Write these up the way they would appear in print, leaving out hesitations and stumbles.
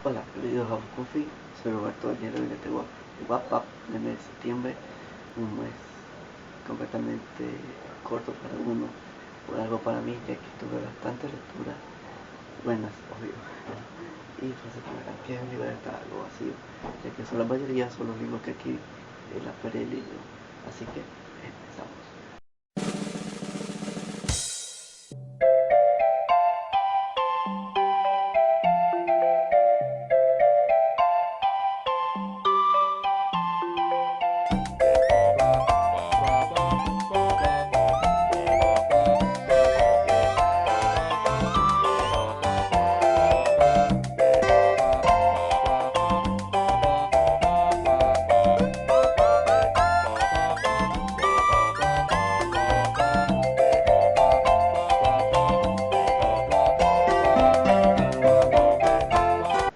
Hola, bienvenidos a Bucofi. Soy Roberto Daniel y les tengo el WhatsApp del mes de septiembre, un mes completamente corto para uno, por algo para mí, ya que tuve bastante lectura, buenas, obvio, y fue para que el libro está algo vacío, ya que son la mayoría son los libros que aquí en la feria del libro. Así que empezamos.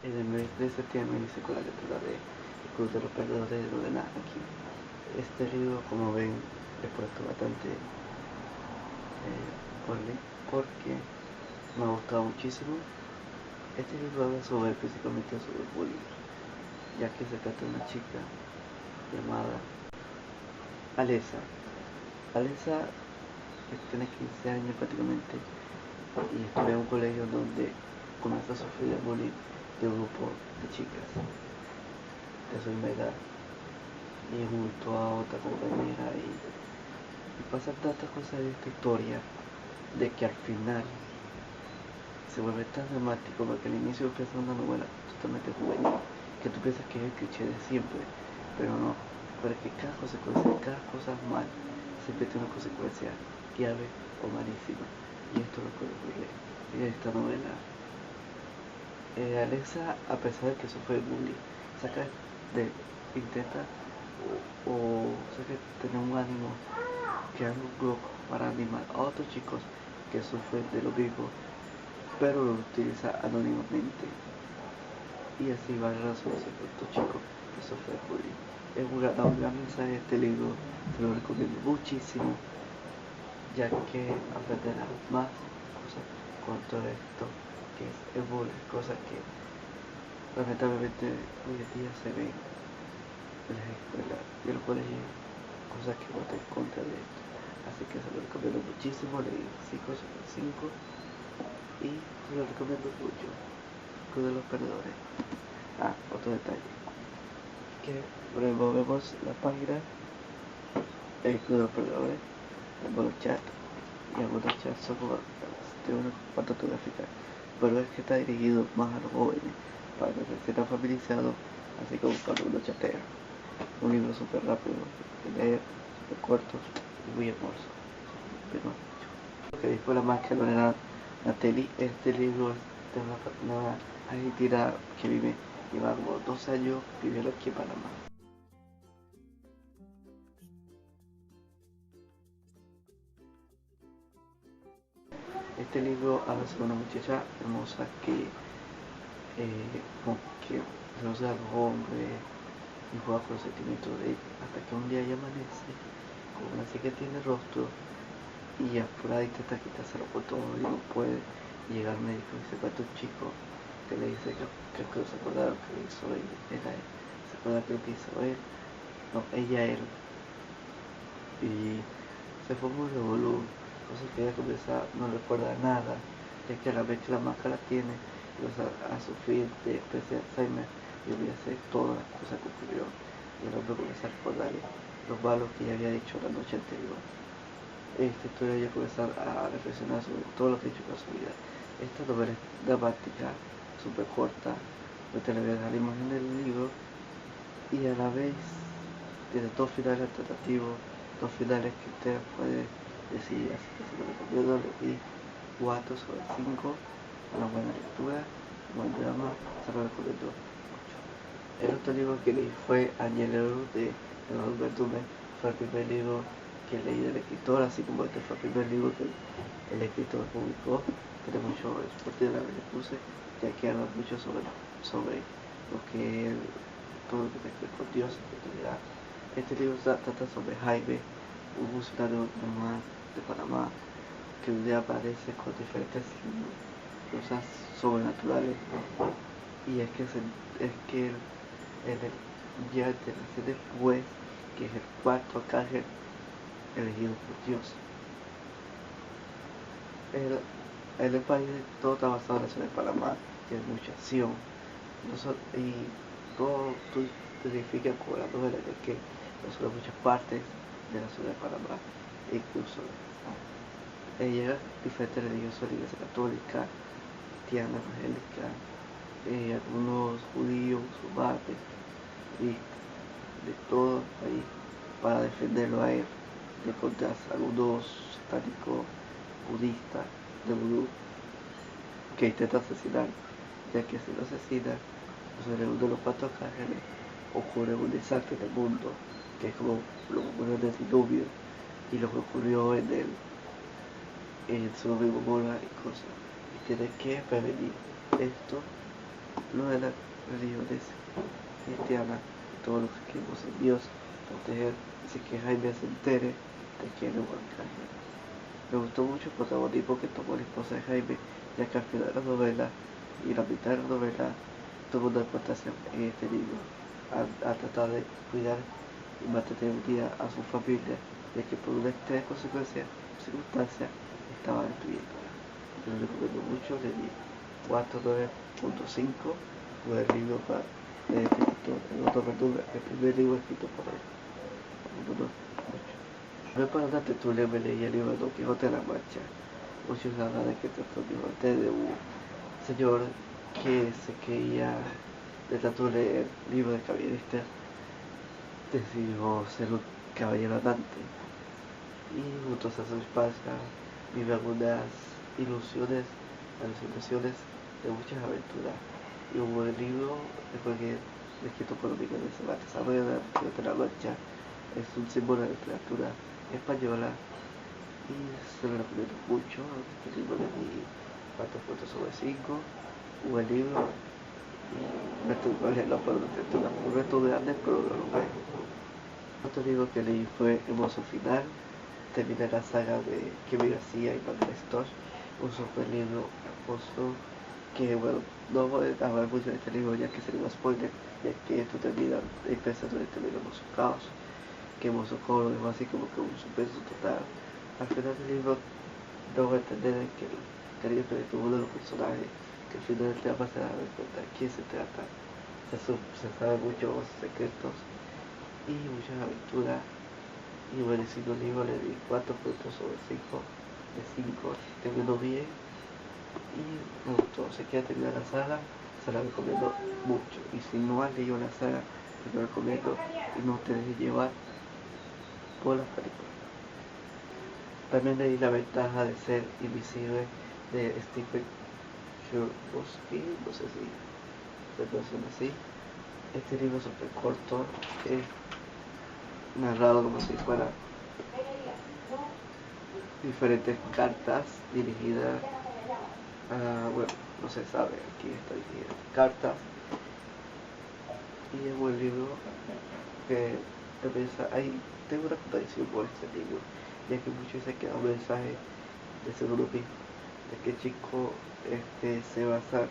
En el mes de septiembre inicié con la lectura de El Club de los Perdedores de Lorena aquí. Este libro, como ven, he puesto bastante porque me ha gustado muchísimo. Este libro habla principalmente sobre el bullying, ya que se trata de una chica llamada Alessa. Alessa tiene 15 años prácticamente y estudia en un colegio donde comienza a sufrir el bullying de un grupo de chicas de su misma edad, y junto a otra compañera, y pasan tantas cosas en esta historia de que al final se vuelve tan dramático, porque al inicio empieza una novela totalmente juvenil que tú piensas que es el cliché de siempre, pero no, pero que cada consecuencia, cada cosa mal siempre tiene una consecuencia grave o malísima, y esto es lo que ocurre en esta novela. Alexa, a pesar de que sufre bullying, intenta tener un ánimo, crear un grupo para animar a otros chicos que sufren de lo mismo, pero lo utiliza anónimamente, y así va a relacionarse con estos chicos que sufren bullying. Es un gran mensaje de este libro, se lo recomiendo muchísimo, ya que aprenderás más cosas con todo esto que es el bullying, cosas que lamentablemente hoy en día se ven en las escuelas y en los colegios, cosas que votan en contra de esto. Así que se lo recomiendo muchísimo, leí 5 sobre 5 y se lo recomiendo mucho. Club de los Perdedores. Otro detalle, que removemos la página del Club de los Perdedores, vemos los chats, y algunos chats son como de una parte fotográfica, pero es que está dirigido más a los jóvenes, para que se sientan familiarizados, así como cuando uno chatea. Un libro súper rápido de leer, súper corto y muy hermoso. Lo que dijo la maestra Lorena Natelli, este libro es de una argentina que lleva como 2 años viviendo aquí en Panamá. Este libro habla sobre una muchacha hermosa como que se a los hombres y juega con los sentimientos de ella, hasta que un día ella amanece con una cicatriz en el rostro y apurada intenta quitárselo por todo y no puede. Llega al médico y se encuentra un chico que le dice que se acordaron que hizo era él, se acuerda que lo que hizo él, no, ella él, y se forma un revolú, cosa que ella comienza, no recuerda nada, ya que a la vez que la máscara tiene, comienza a sufrir de especie de Alzheimer y olvidarse de todas las cosas que ocurrió, y el hombre comienza a recordarle los malos que ella había hecho la noche anterior. Esta historia ella comienza a reflexionar sobre todo lo que ha hecho en su vida. Esta novela es dramática, súper corta, no te le voy a dar la imagen del libro, y a la vez tiene 2 finales alternativos, 2 finales que usted puede decidir, así que se lo recomiendo. Le di 4 sobre 5, una buena lectura, un buen drama, se lo recomiendo mucho. El otro libro que leí fue Añelero de Robert Dume, fue el primer libro que leí del escritor, así como este fue el primer libro que el escritor publicó. Tiene mucho oportunidad de le puse, ya que habla mucho sobre lo que todo lo que tiene que ver con Dios y espiritualidad. Este libro trata sobre Jaime, un funcionario normal de Panamá, que un día aparece con diferentes cosas sobrenaturales y es que ya te nace después, que es el cuarto arcángel elegido por Dios. El país todo está basado en la ciudad de Panamá, que hay mucha acción. Y todo significa con la novela de que sobre muchas partes de la ciudad de Panamá, incluso ella diferentes religiosas, la iglesia católica, cristiana, evangélica, algunos judíos, musulmanes, y de todo ahí para defenderlo a él de contra algunos satánicos budistas de vudú que intentan asesinar, ya que si lo asesinan, pues en uno de los cuatro arcángeles ocurre un desastre en el mundo, que es como lo que ocurrió en el diluvio y lo que ocurrió en Sodoma y Gomorra y cosas. Y tiene que prevenir esto, lo de las religiones cristianas, y todo lo que queremos en Dios, proteger, así que Jaime se entere de que era un arcángel. Me gustó mucho el protagonismo que tomó la esposa de Jaime, ya que al final de la novela y la mitad de la novela tuvo una importancia en este libro, a tratar de cuidar y mantener unida a su familia, ya que por una extraña circunstancia estaba destruyéndola. Yo lo recomiendo mucho, le di 4.9.5 por el libro de este escritor, el primer libro escrito por él. No para una tertulia me leí el libro de Don Quijote de la Mancha. Muchos hablan de que Don Quijote de un señor que se creía de tanto leer libros de caballeristas, decidió ser un caballero andante y junto a su esposa vive algunas alucinaciones de muchas aventuras. Y un buen libro escrito por Miguel de Cervantes Saavedra, de la Mancha, es un símbolo de la literatura española y se lo recomiendo mucho. Este libro le di 4.5, un buen libro, y no estoy mal en la literatura, un reto grande, pero no lo veo. Otro libro que leí fue Hermoso Final, terminé la saga de Kevin García y Manuel Stosh, un super libro hermoso, que bueno, no voy a hablar mucho de este libro ya que sería un spoiler, ya que esto termina empezando en este libro Hermoso Caos, que Hermoso Caos lo dejó así como que un suspenso total. Al final del libro no voy a entender que el cariño que le tuvo uno de los personajes, que al final del tema se da cuenta de quién se trata, se sabe muchos secretos y muchas aventuras. Y buenísimo libro, le di 4 puntos sobre 5 de 5, terminó bien y me gustó. Si quiere terminar la saga, se la recomiendo mucho, y si no has leído la saga, te lo recomiendo y no te dejes llevar por las películas. También leí La Ventaja de Ser Invisible de Stephen Chbosky, no sé si se pronuncia así. Este libro es súper corto, narrado como si fuera diferentes cartas dirigidas a, bueno, no se sabe, aquí está dirigida cartas, y es un buen libro que tengo una contradicción por este libro, ya que muchos dicen que da un mensaje de ser uno mismo, de que el chico se basa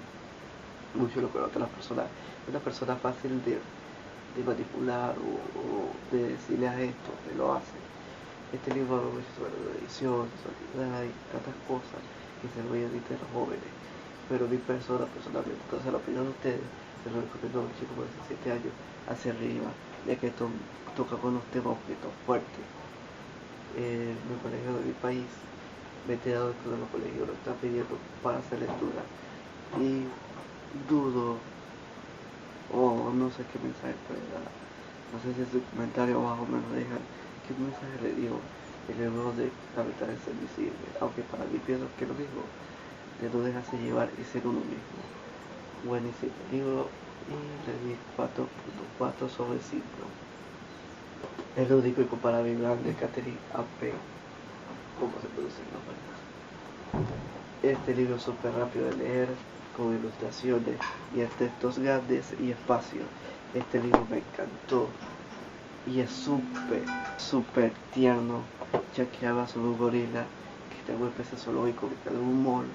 mucho en lo que la otra persona, es una persona fácil de manipular o de decirle a esto, que lo hace. Este libro habla mucho sobre la edición, sexualidad y tantas cosas que se voy a entre los jóvenes, pero mi persona personalmente, entonces la opinión de ustedes, se lo recomiendo a los chicos de 17 años hacia arriba, ya que esto toca con los temas un poquito fuertes. Mi colegio de mi país, me he enterado de que uno de los colegios lo está pidiendo para hacer lectura, y dudo, o no sé qué mensaje puede dar. No sé si en su comentario abajo me lo dejan, qué mensaje le dio el error de La Ventaja de Ser Invisible, aunque para mí pienso que es lo mismo, de no dejarse llevar y ser uno mismo. Buenísimo libro, y le di 4.4 sobre 5. Es lo único y comparable de Catherine Ape, ¿cómo se produce el nombre? Este libro es súper rápido de leer, con ilustraciones y en textos grandes y espacios. Este libro me encantó y es súper tierno, ya que habla sobre un gorila que está en una especie zoológico que está en un mall,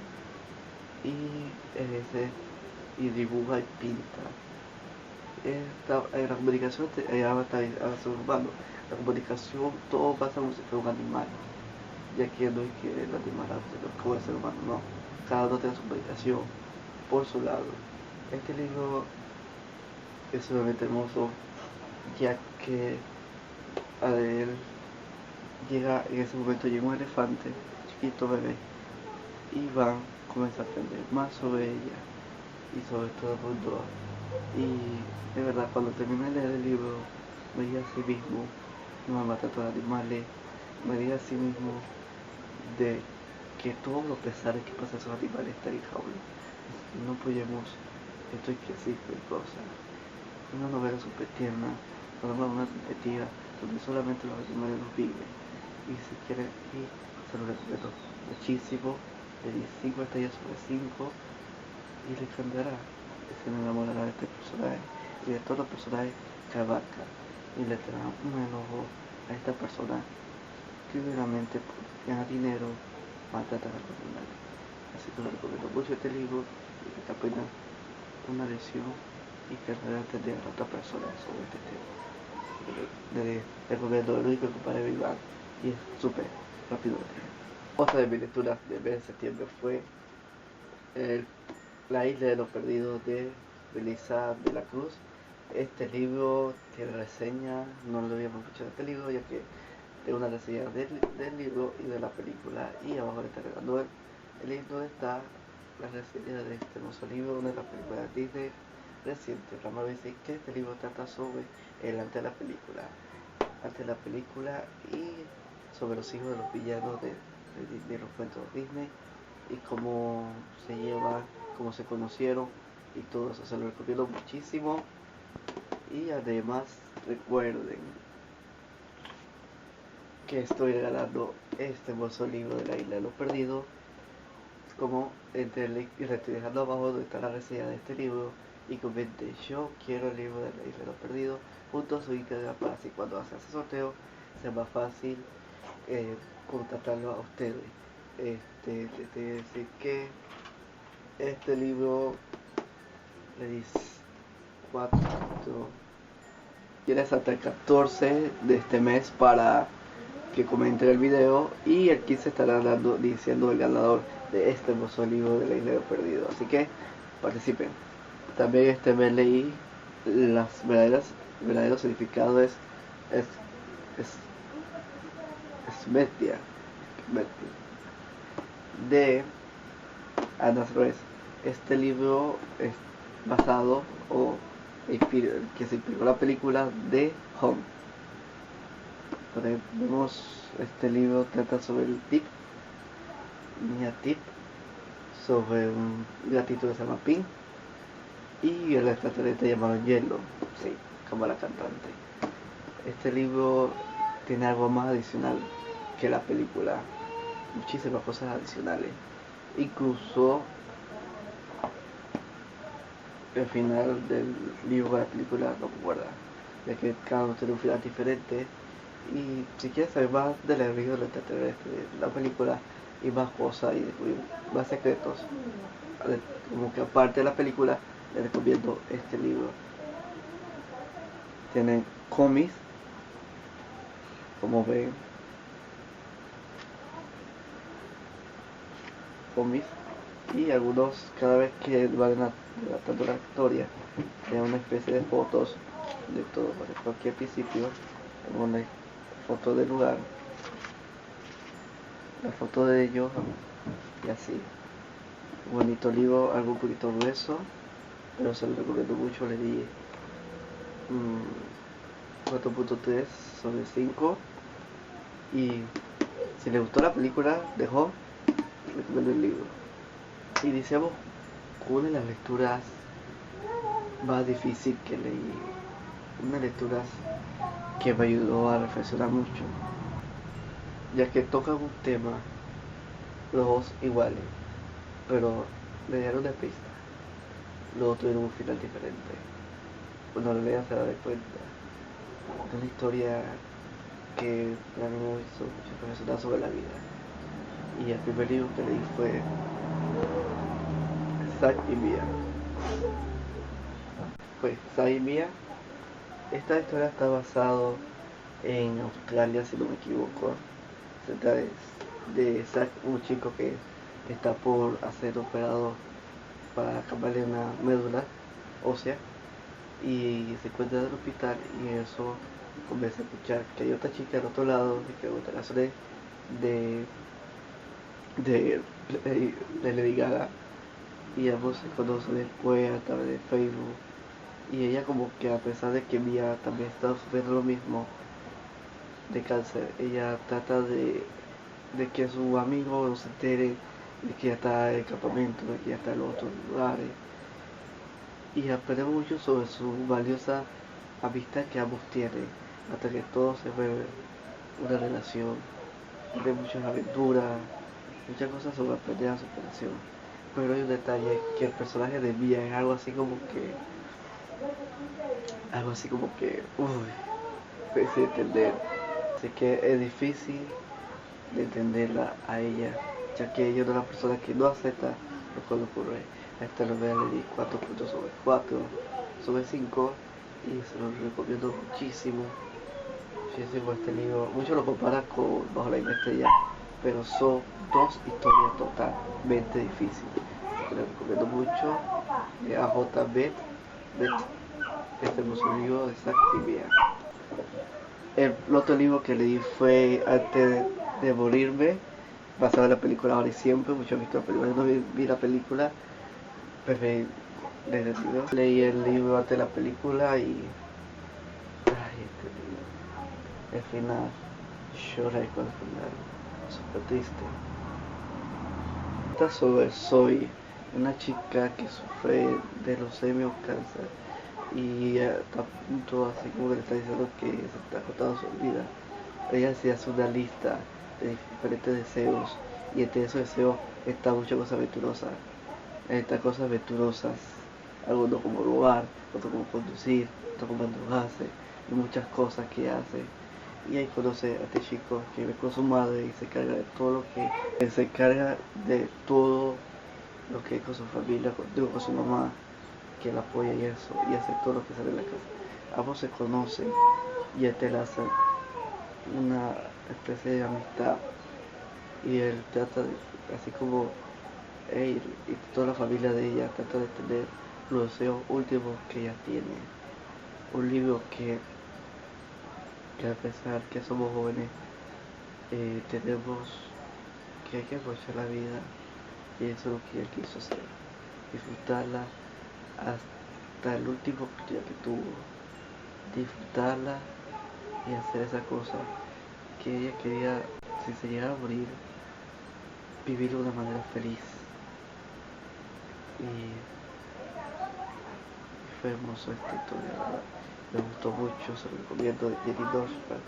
y y dibuja y pinta. La comunicación ahora está ser humano. La comunicación, todo pasa como si fuera un animal, ya que no es que el animal hace como el ser humano, no. Cada uno tiene su comunicación por su lado. Este libro es sumamente hermoso, ya que a él en ese momento llega un elefante, chiquito bebé, y Van comienza a aprender más sobre ella y sobre todo el mundo. Y de verdad, cuando terminé de leer el libro, me di a sí mismo, no me mata a todos los animales, me di a sí mismo de que todos los pesares que pasan esos animales están en jaula. No apoyemos esto que existe cosas. Una novela súper tierna, una perspectiva donde solamente los animales los viven. Y si quieren, y se lo recomiendo muchísimo, le di 5 estrellas sobre 5 y le cambiará. Se enamorará de este personaje y de todos los personajes que abarca y le traerá un enojo a esta persona que realmente por ganar dinero maltrata a los animales. Así que le recomiendo mucho este libro y que te apenas una lección y que realmente entender a otra persona sobre este tema. Le recomiendo el único que para Iván y es súper rápido. Otra de mis lecturas del mes de septiembre fue La isla de los perdidos de Belisa de la Cruz. Este libro tiene reseña, no lo habíamos escuchado este libro, ya que tengo una reseña del libro y de la película, y abajo le está regando el libro está la reseña de este hermoso libro de la película de Disney reciente. Vamos a decir que este libro trata sobre el antes de la película y sobre los hijos de los villanos de los cuentos de Disney y cómo se llevan, cómo se conocieron y todo eso. Se lo recomiendo muchísimo. Y además recuerden que estoy regalando este hermoso libro de La Isla de los Perdidos, como entre el link, y le estoy dejando abajo donde está la reseña de este libro, y comente yo quiero el libro de La Isla de los Perdidos junto a su Instagram, para así cuando hace ese sorteo sea más fácil contactarlo a ustedes. Decir que este libro le dice 4 tienes hasta el 14 de este mes para que comenten el video, y el 15 estará diciendo el ganador de este hermoso libro de La Isla de los Perdidos, así que participen. También este mes leí las verdadero significado es Media de Ana Ruiz. Este libro es basado que se inspiró la película de Home. Vemos este libro trata sobre el Tip, niña Tip, sobre un gatito que se llama Pink y el extraterrestre llamado Hielo, sí, como la cantante. Este libro tiene algo más adicional que la película, muchísimas cosas adicionales, incluso el final del libro de la película no recuerda, ya que cada uno tiene un final diferente. Y si quieres saber más del libro del extraterrestre, de la película y más cosas y descubrir más secretos, como que aparte de la película, les recomiendo este libro. Tienen cómics, como ven, cómics, y algunos, cada vez que van relatando la historia, tienen una especie de fotos de todo. Por ejemplo, aquí al principio tengo una foto del lugar, la foto de ellos, y así. Un bonito libro, algo un poquito grueso, pero se lo recomiendo mucho. Le di 4.3 sobre 5, y si les gustó la película de Home, recomiendo el libro. Iniciamos con una de las lecturas más difíciles que leí, una de las lecturas que me ayudó a reflexionar mucho, ya que tocan un tema los dos iguales, pero le dieron de pista, los dos tuvieron un final diferente. Cuando lo leas se dará cuenta de una historia que para mí me hizo mucho reflexionar sobre la vida. Y el primer libro que leí fue Zack y Mia, Pues, ¿sabes, Mía? Esta historia está basada en Australia, si no me equivoco. Se trata de Zack, un chico que está por ser operado para cambiarle una médula ósea y se encuentra en el hospital y eso comienza a escuchar que hay otra chica al otro lado y que otra canción de, de, de Lady Gaga y ambos se conocen después a través de Facebook y ella como que a pesar de que Mia también está sufriendo lo mismo de cáncer, ella trata de que su amigo no se entere de que ya está en el campamento, de que ya está en los otros lugares y aprende mucho sobre su valiosa amistad que ambos tienen hasta que todo se vuelve una relación de muchas aventuras, muchas cosas sobre aprender a superación. Pero hay un detalle que el personaje de Mia es algo así como que difícil de entender, así que es difícil de entenderla a ella, ya que ella es una persona que no acepta lo que le ocurre. A esta novela le di 4 puntos sobre 4 sobre 5 y se lo recomiendo muchísimo este libro. Muchos lo comparan con Bajo la misma estrella, pero son dos historias totalmente difíciles. Les recomiendo mucho a J. Beth, este hermoso libro de Zack y Mia. El otro libro que leí fue Antes de morirme, basado en la película Ahora y Siempre. Muchos han visto la película, yo no vi la película, pues leí el libro antes de la película y este libro, el final, lloré con el final, súper triste. Esta sobre Zoe, una chica que sufre de leucemia o cáncer y está a punto, así como que le está diciendo que se está acotando su vida. Ella se hace una lista de diferentes deseos y entre esos deseos está muchas cosas aventurosas. Estas cosas aventurosas, algunos como robar, otros como conducir, otros como endrogarse y muchas cosas que hace. Y ahí conoce a este chico que vive con su madre y se encarga de todo lo que es con su familia, con su mamá, que la apoya y eso, y hace todo lo que sale de la casa. Ambos se conocen y él le hace una especie de amistad y él trata de, así como él y toda la familia de ella trata de tener los deseos últimos que ella tiene. Un libro que a pesar que somos jóvenes tenemos que hay que aprovechar la vida y eso es lo que él quiso hacer, disfrutarla hasta el último día que tuvo, disfrutarla y hacer esa cosa que ella quería, si se llegara a morir, vivir de una manera feliz. Y fue hermoso esta historia, ¿verdad? Me gustó mucho, se lo recomiendo, de Jenny Dorsman.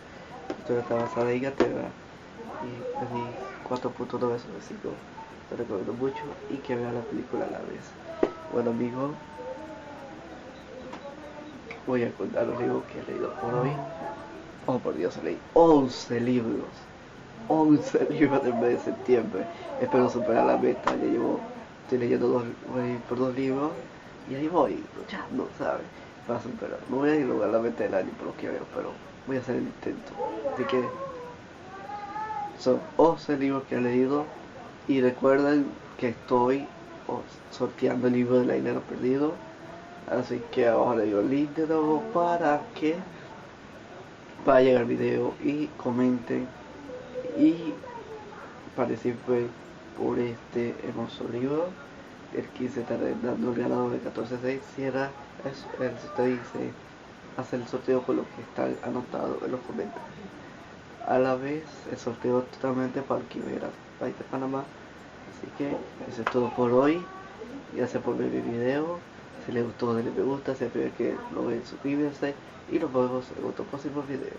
La historia está basada en Inglaterra y le di 4.9 sobre 5. Te recomiendo mucho y que vean la película a la vez. Bueno amigos, voy a contar los libros que he leído por hoy. Oh por Dios, leí 11 libros. 11 libros del mes de septiembre. Espero superar la meta. Estoy leyendo por 2 libros y ahí voy luchando, ¿sabes? Para superar. No voy a ir a lograr la meta del año por lo que veo, pero voy a hacer el intento. Así que son 11 libros que he leído y recuerden que estoy sorteando el libro de La Dinero Perdido. Así que ahora le digo el link de nuevo para que vayan al video y comenten y participen por este hermoso libro. El 15 estaré dando el ganador de 14.6. Si era eso, el sorteo dice hacer el sorteo con lo que está anotado en los comentarios. A la vez el sorteo totalmente para el que viera país de Panamá. Así que eso es todo por hoy. Gracias por ver mi video. Si les gustó denle me gusta, si es que lo ven suscríbanse y nos vemos en otro próximo video.